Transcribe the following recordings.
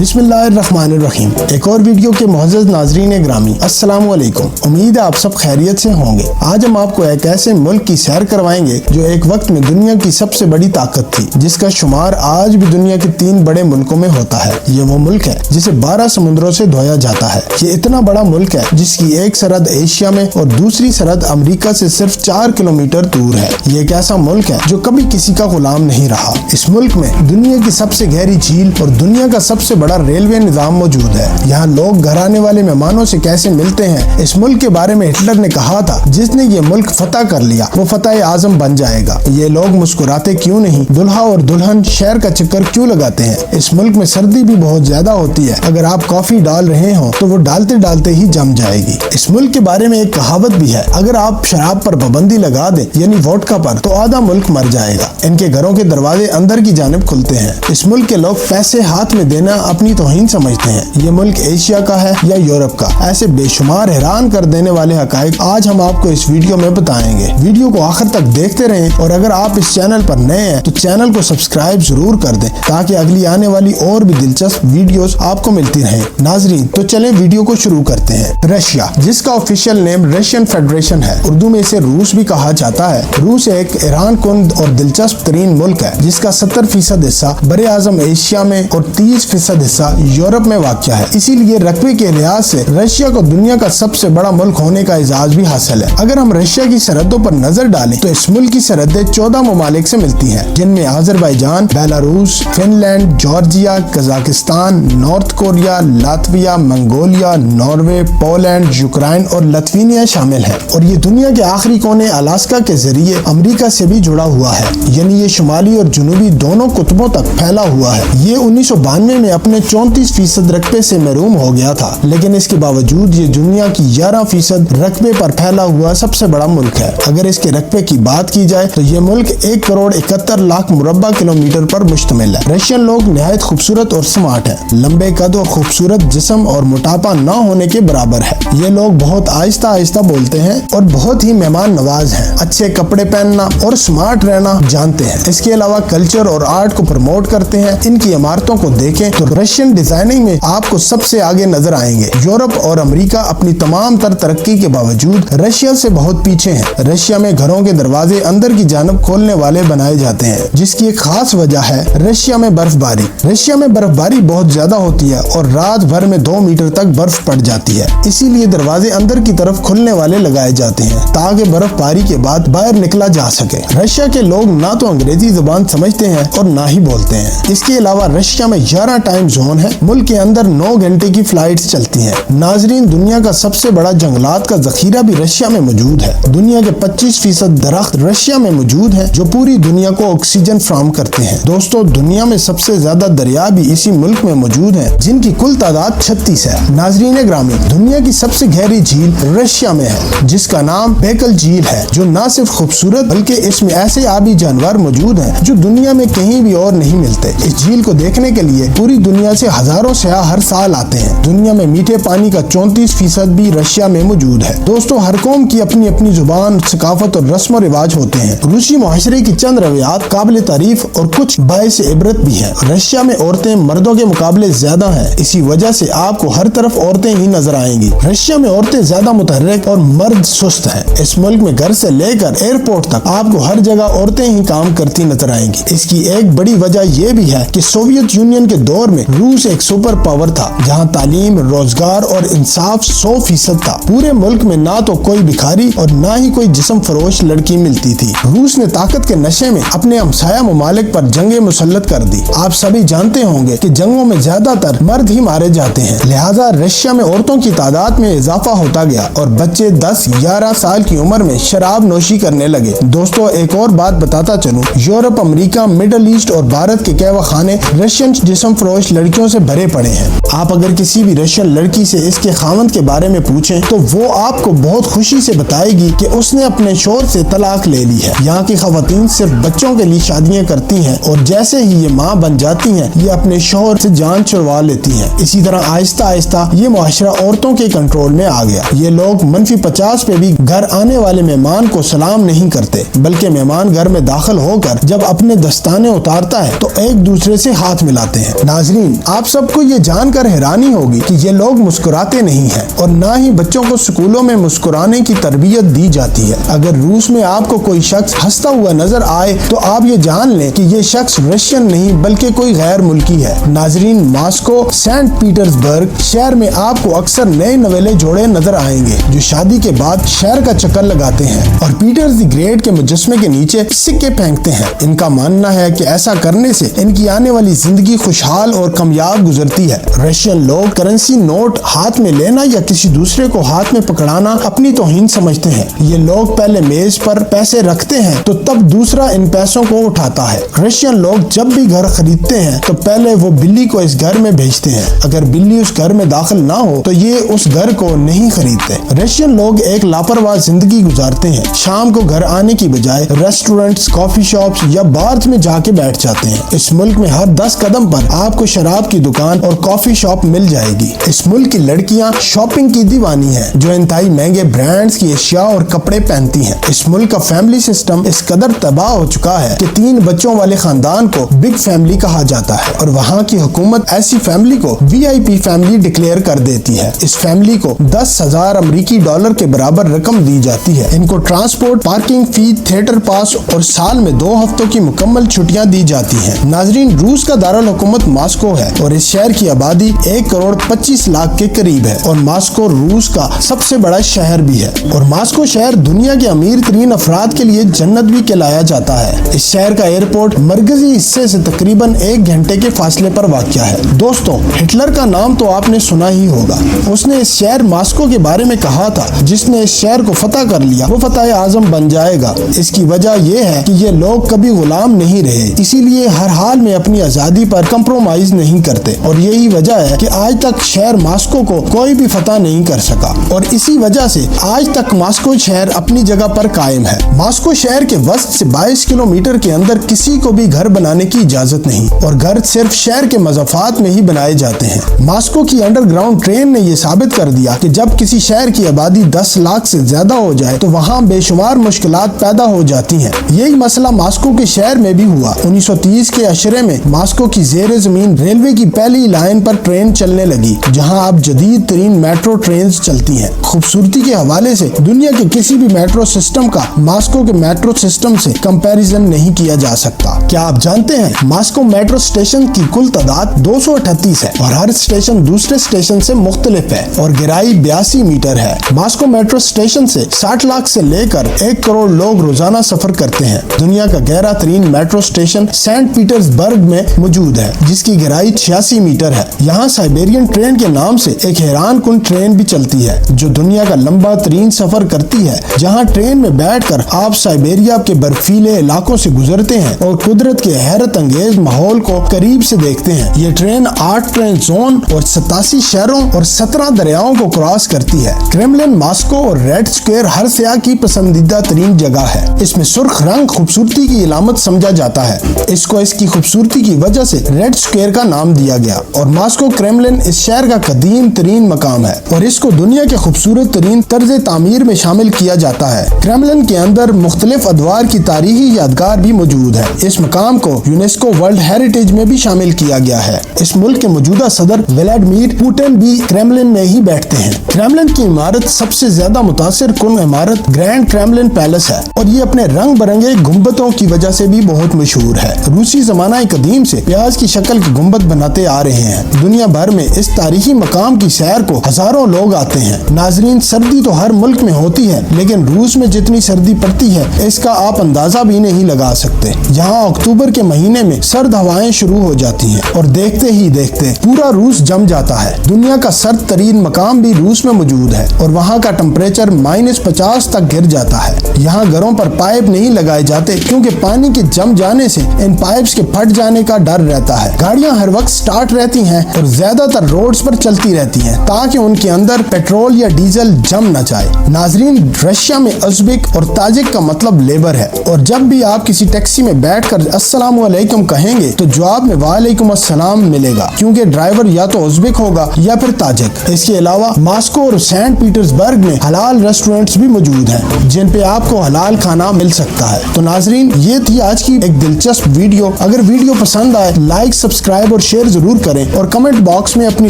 बिस्मिल्लाहिर्रहमानिर्रहीम। एक और वीडियो के मुअज़्ज़ज़ नाज़रीन ग्रामी, अस्सलाम वालेकुम। उम्मीद है आप सब खैरियत से होंगे। आज हम आपको एक ऐसे मुल्क की सैर करवाएंगे जो एक वक्त में दुनिया की सबसे बड़ी ताकत थी, जिसका शुमार आज भी दुनिया के 3 बड़े मुल्कों में होता है। ये वो मुल्क है जिसे 12 समुद्रों से धोया जाता है। ये इतना बड़ा मुल्क है जिसकी एक सरहद एशिया में और दूसरी सरहद अमेरिका से सिर्फ 4 किलोमीटर दूर है। ये एक ऐसा मुल्क है जो कभी किसी का गुलाम नहीं रहा। इस मुल्क में दुनिया की सबसे गहरी झील और दुनिया का सबसे बड़ा रेलवे निजाम मौजूद है। यहाँ लोग घर आने वाले मेहमानों से कैसे मिलते हैं, इस मुल्क के बारे में हिटलर ने कहा था, जिसने ये मुल्क फतह कर लिया वो फतह आजम बन जाएगा। ये लोग मुस्कुराते क्यों नहीं, दुल्हा और दुल्हन शहर का चक्कर क्यों लगाते हैं। इस मुल्क में सर्दी भी बहुत ज्यादा होती है। अगर आप कॉफी डाल रहे हो तो वो डालते डालते ही जम जाएगी। इस मुल्क के बारे में एक कहावत भी है, अगर आप शराब पर पाबंदी लगा दें यानी वोडका पर, तो आधा मुल्क मर जाएगा। इनके घरों के दरवाजे अंदर की जानिब खुलते हैं। इस मुल्क के लोग पैसे हाथ में देना अपनी तौहीन समझते हैं। ये मुल्क एशिया का है या यूरोप का। ऐसे बेशुमार हैरान कर देने वाले हकायक आज हम आपको इस वीडियो में बताएंगे। वीडियो को आखिर तक देखते रहें और अगर आप इस चैनल पर नए हैं तो चैनल को सब्सक्राइब जरूर कर दें ताकि अगली आने वाली और भी दिलचस्प वीडियोस आपको मिलती रहें। नाजरीन, तो चलें वीडियो को शुरू करते हैं। रशिया, जिसका ऑफिशियल नेम रशियन फेडरेशन है, उर्दू में इसे रूस भी कहा जाता है। रूस एक ईरान कुंद और दिलचस्प तरीन मुल्क है जिसका 70% हिस्सा बरे आजम एशिया में और 30% हिस्सा यूरोप में वाक़या है। इसीलिए रकबे के लिहाज से रशिया को दुनिया का सबसे बड़ा मुल्क होने का एजाज भी हासिल है। अगर हम रशिया की सरहदों पर नजर डालें तो इस मुल्क की सरहदें 14 ममालिक से मिलती हैं, जिनमें Azerbaijan, Belarus, Finland, Georgia, Kazakhstan, north Korea, Latvia, Mongolia, Norway, Poland, Ukraine और लिथुआनिया शामिल है। और ये दुनिया के आखिरी कोने अलास्का के जरिए अमेरिका से भी जुड़ा हुआ है, यानी ये शुमाली और जनूबी दोनों कुतुबों तक फैला हुआ है। ये 1992 में अपने 34% रकबे से महरूम हो गया था, लेकिन इसके बावजूद ये दुनिया की 11% रकबे पर फैला हुआ सबसे बड़ा मुल्क है। अगर इसके रकबे की बात की जाए तो ये मुल्क 1,71,00,000 मुरब्बा किलोमीटर पर मुश्तमिल है। रशियन लोग निहायत खूबसूरत और स्मार्ट है, लंबे कद और खूबसूरत जिस्म और मोटापा न होने के बराबर है। ये लोग बहुत आहिस्ता आहिस्ता बोलते हैं और बहुत ही मेहमान नवाज हैं। अच्छे कपड़े पहनना और स्मार्ट रहना जानते हैं। इसके अलावा कल्चर और आर्ट को प्रमोट करते हैं। इनकी इमारतों को देखें तो रशियन डिजाइनिंग में आपको सबसे आगे नजर आएंगे। यूरोप और अमेरिका अपनी तमाम तरक्की के बावजूद रशिया से बहुत पीछे हैं। रशिया में घरों के दरवाजे अंदर की जानब खोलने वाले बनाए जाते हैं, जिसकी एक खास वजह है रशिया में बर्फबारी। रशिया में बर्फबारी बहुत ज्यादा होती है और रात भर में 2 मीटर तक बर्फ पड़ जाती है। इसीलिए दरवाजे अंदर की तरफ खुलने वाले लगाए जाते हैं ताकि बर्फबारी के बाद बाहर निकला जा सके। रशिया के लोग ना तो अंग्रेजी जुबान समझते हैं और ना ही बोलते हैं। इसके अलावा रशिया में 11 टाइम जोन है। मुल्क के अंदर 9 घंटे की फ्लाइट्स चलती हैं। नाजरीन, दुनिया का सबसे बड़ा जंगलात का जखीरा भी रशिया में मौजूद है। दुनिया के 25% दरख्त रशिया में मौजूद है जो पूरी दुनिया को ऑक्सीजन फराहम करते हैं। दोस्तों, दुनिया में सबसे ज्यादा दरिया भी इसी मुल्क में मौजूद है, जिनकी कुल तादाद 36 है। नाजरीन ग्रामी, दुनिया की सबसे गहरी झील रशिया में है, जिसका नाम बेकल झील है, जो न सिर्फ खूबसूरत बल्कि इसमें ऐसे आबी जानवर मौजूद हैं जो दुनिया में कहीं भी और नहीं मिलते। इस झील को देखने के लिए पूरी दुनिया से हजारों सयाह हर साल आते हैं। दुनिया में मीठे पानी का 34% भी रशिया में मौजूद है। दोस्तों, हर कौम की अपनी अपनी जुबान, सकाफत और रस्म रिवाज होते हैं। रूसी मुआशरे की चंद रवायात काबिल तारीफ और कुछ बाइस इबरत भी है। रशिया में औरतें मर्दों के मुकाबले ज्यादा हैं। इसी वजह से आपको हर तरफ औरतें ही नजर आएंगी। रशिया में औरतें ज्यादा मुतहर्रिक और मर्द सुस्त हैं। इस मुल्क में घर से लेकर एयरपोर्ट तक आपको हर जगह औरतें ही काम करती नजर आएंगी। इसकी एक बड़ी वजह यह भी है कि सोवियत यूनियन के दौर में रूस एक सुपर पावर था, जहां तालीम, रोजगार और इंसाफ 100% था। पूरे मुल्क में ना तो कोई भिखारी और ना ही कोई जिस्म फरोश लड़की मिलती थी। रूस ने ताकत के नशे में अपने हमसाया ममालिक पर जंगें मुसल्लत कर दी। आप सभी जानते होंगे कि जंगों में ज्यादातर मर्द ही मारे जाते हैं, लिहाजा रशिया में औरतों की तादाद में इजाफा होता गया और बच्चे 10-11 साल की उम्र में शराब नोशी करने लगे। दोस्तों, एक और बात बताता चलूं, यूरोप, अमेरिका, मिडल ईस्ट और भारत के कहवा खाने रशियन जिस्म फरोश लड़कियों से भरे पड़े हैं। आप अगर किसी भी रशियन लड़की से इसके खावंद के बारे में पूछें तो वो आपको बहुत खुशी से बताएगी कि उसने अपने शोहर से तलाक ले ली है। यहाँ की खवातीन सिर्फ बच्चों के लिए शादियाँ करती हैं और जैसे ही ये माँ बन जाती हैं ये अपने शोहर से जान छुड़वा लेती हैं। इसी तरह आहिस्ता आहिस्ता ये मुआशरा औरतों के कंट्रोल में आ गया। ये लोग -50 पे भी घर आने वाले मेहमान को सलाम नहीं करते, बल्कि मेहमान घर में दाखिल होकर जब अपने दस्ताने उतारता है तो एक दूसरे से हाथ मिलाते हैं। नाजरीन, आप सबको ये जानकर हैरानी होगी कि ये लोग मुस्कुराते नहीं हैं और ना ही बच्चों को स्कूलों में मुस्कुराने की तरबियत दी जाती है। अगर रूस में आपको कोई शख्स हंसता हुआ नजर आए तो आप ये जान लें कि ये शख्स रशियन नहीं बल्कि कोई गैर मुल्की है। नाजरीन, मॉस्को सेंट पीटर्सबर्ग शहर में आपको अक्सर नए नवेले जोड़े नजर आएंगे जो शादी के बाद शहर का चक्कर लगाते हैं और पीटर्स द ग्रेट के मुजस्मे के नीचे सिक्के फेंकते हैं। इनका मानना है कि ऐसा करने से इनकी आने वाली जिंदगी खुशहाल और कामयाब गुजरती है। रशियन लोग करेंसी नोट हाथ में लेना या किसी दूसरे को हाथ में पकड़ाना अपनी तौहीन समझते हैं। ये लोग पहले मेज पर पैसे रखते हैं तो तब दूसरा इन पैसों को उठाता है। रशियन लोग जब भी घर खरीदते हैं तो पहले वो बिल्ली को इस घर में भेजते हैं। अगर बिल्ली उस घर में दाखिल ना हो तो ये उस घर को नहीं खरीदते। रशियन लोग एक लापरवाह जिंदगी गुजारते हैं। शाम को घर आने की बजाय रेस्टोरेंट्स, कॉफी शॉप्स या बार्स में जाके बैठ जाते हैं। इस मुल्क में हर 10 कदम पर आपको शराब की दुकान और कॉफी शॉप मिल जाएगी। इस मुल्क की लड़कियां शॉपिंग की दीवानी हैं जो इंतहाई महंगे ब्रांड्स की अशिया और कपड़े पहनती हैं। इस मुल्क का फैमिली सिस्टम इस कदर तबाह हो चुका है कि 3 बच्चों वाले खानदान को बिग फैमिली कहा जाता है और वहाँ की हुकूमत ऐसी फैमिली को VIP फैमिली डिक्लेयर कर देती है। इस फैमिली को 10,000 अमेरिकी डॉलर के बराबर रकम दी जाती है। इनको ट्रांसपोर्ट, पार्किंग फी, थिएटर पास और साल में 2 हफ्तों की मुकम्मल छुट्टियां दी जाती हैं। नाजरीन, रूस का दारुल हुकूमत मॉस्को है और इस शहर की आबादी 1 करोड़ 25 लाख के करीब है और मॉस्को रूस का सबसे बड़ा शहर भी है और मॉस्को शहर दुनिया के अमीर तरीन अफराद के लिए जन्नत भी कहलाया जाता है। इस शहर का एयरपोर्ट मरकजी हिस्से से तकरीबन 1 घंटे के फासले पर वाक़या है। दोस्तों, हिटलर का नाम तो आपने सुना ही होगा। उसने इस शहर मॉस्को के बारे में कहा था, जिसने इस शहर को फतह कर लिया वो फतह आजम बन जाएगा। इसकी वजह यह है कि ये लोग कभी गुलाम नहीं रहे, इसीलिए हर हाल में अपनी आजादी पर कंप्रोमाइज नहीं करते और यही वजह है कि आज तक शहर मॉस्को को कोई भी फतह नहीं कर सका और इसी वजह से आज तक मॉस्को शहर अपनी जगह पर कायम है। मॉस्को शहर के वस्त से 22 किलोमीटर के अंदर किसी को भी घर बनाने की इजाजत नहीं और घर सिर्फ शहर के मज़ाफात में ही बनाए जाते हैं। मॉस्को की अंडरग्राउंड ट्रेन ने यह साबित कर दिया कि जब किसी शहर की आबादी 10 लाख से ज्यादा हो जाए तो वहाँ बेशुमार मुश्किलात पैदा हो जाती हैं। यही मसला मॉस्को के शहर में भी हुआ। 1930 के अशरे में मॉस्को की ज़ेरे ज़मीन रेलवे की पहली लाइन पर ट्रेन चलने लगी, जहाँ अब जदीद तरीन मेट्रो ट्रेन चलती हैं। खूबसूरती के हवाले से दुनिया के किसी भी मेट्रो सिस्टम का मॉस्को के मेट्रो सिस्टम से कंपैरिजन नहीं किया जा सकता। क्या आप जानते हैं मॉस्को मेट्रो स्टेशन की कुल तादाद 238 है और हर स्टेशन दूसरे स्टेशन से मुख्तलिफ है और गहराई 82 मीटर है। मॉस्को मेट्रो स्टेशन से 60 लाख से लेकर 1 करोड़ लोग रोजाना सफर करते हैं। दुनिया का गहरा तरीन मेट्रो स्टेशन सेंट पीटर्सबर्ग में मौजूद है, जिसकी गहराई 86 मीटर है। यहाँ साइबेरियन ट्रेन के नाम से एक हैरान कुन ट्रेन भी चलती है जो दुनिया का लंबा तरीन सफर करती है, जहाँ ट्रेन में बैठकर आप साइबेरिया के बर्फीले इलाकों से गुजरते हैं और कुदरत के हैरत अंगेज माहौल को करीब से देखते हैं। ये ट्रेन 8 ट्रेन जोन और 87 शहरों और 17 दरियाओं को क्रॉस करती है। क्रेमलिन, मॉस्को और रेड स्क्वायर हर सयाह की पसंदीदा तरीन जगह है। इसमें सुर्ख रंग खूबसूरती की इलामत समझा जाता है। इसको इसकी खूबसूरती की वजह से रेड स्क्वायर का नाम दिया गया और मॉस्को क्रेमलिन इस शहर का कदीम तरीन मकाम है और इसको दुनिया के खूबसूरत तरीन तर्ज तामीर में शामिल किया जाता है। क्रेमलिन के अंदर मुख्तलिफ अदवार की तारीखी यादगार भी मौजूद है। इस मकाम को यूनेस्को वर्ल्ड हेरिटेज में भी शामिल किया गया है। इस मुल्क के मौजूदा सदर व्लादिमीर पुतिन भी क्रेमलिन में ही बैठते हैं। क्रेमलिन की इमारत सबसे ज्यादा मुतासिर कुन इमारत ग्रैंड क्रेमलिन पैलेस है और ये अपने रंग बिरंगे गुम्बदों की वजह से भी बहुत मशहूर है। रूसी जमाना कदीम से प्याज की शक्ल के गुम्बद बनाते आ रहे हैं। दुनिया भर में इस तारीखी मकाम की सैर को हजारों लोग आते हैं। नाजरीन, सर्दी तो हर मुल्क में होती है, लेकिन रूस में जितनी सर्दी पड़ती है इसका आप अंदाजा भी नहीं लगा सकते। यहाँ अक्टूबर के महीने में सर्द हवाएं शुरू हो जाती हैं और देखते ही देखते पूरा रूस जम जाता है। दुनिया का सर्द तरीन मकाम भी रूस में मौजूद है और वहाँ का टेम्परेचर -50 तक गिर जाता है। यहाँ घरों पर पाइप नहीं लगाए जाते क्योंकि पानी के जम जाने से इन पाइप्स के फट जाने का डर रहता है। गाड़ियाँ हर वक्त स्टार्ट रहती हैं और ज्यादातर रोड्स पर चलती रहती हैं ताकि उनके अंदर पेट्रोल या डीजल जम न जाए। नाजरीन, रशिया में उज़्बेक और ताजिक का मतलब लेबर है और जब भी आप किसी टैक्सी में बैठकर अस्सलाम वालेकुम कहेंगे तो जवाब में वालेकुम अस्सलाम मिलेगा, क्योंकि ड्राइवर या तो उज़्बेक होगा या फिर ताजिक। इसके अलावा मॉस्को और सेंट पीटर्सबर्ग में हलाल रेस्टोरेंट्स भी मौजूद हैं जिन पे आपको हलाल खाना मिल सकता है। तो नाजरीन, ये थी आज की एक दिलचस्प वीडियो। अगर वीडियो पसंद आए लाइक, सब्सक्राइब اور شیئر ضرور کریں اور کمنٹ باکس میں اپنی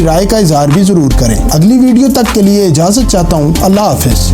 رائے کا اظہار بھی ضرور کریں۔ اگلی ویڈیو تک کے لیے اجازت چاہتا ہوں۔ اللہ حافظ۔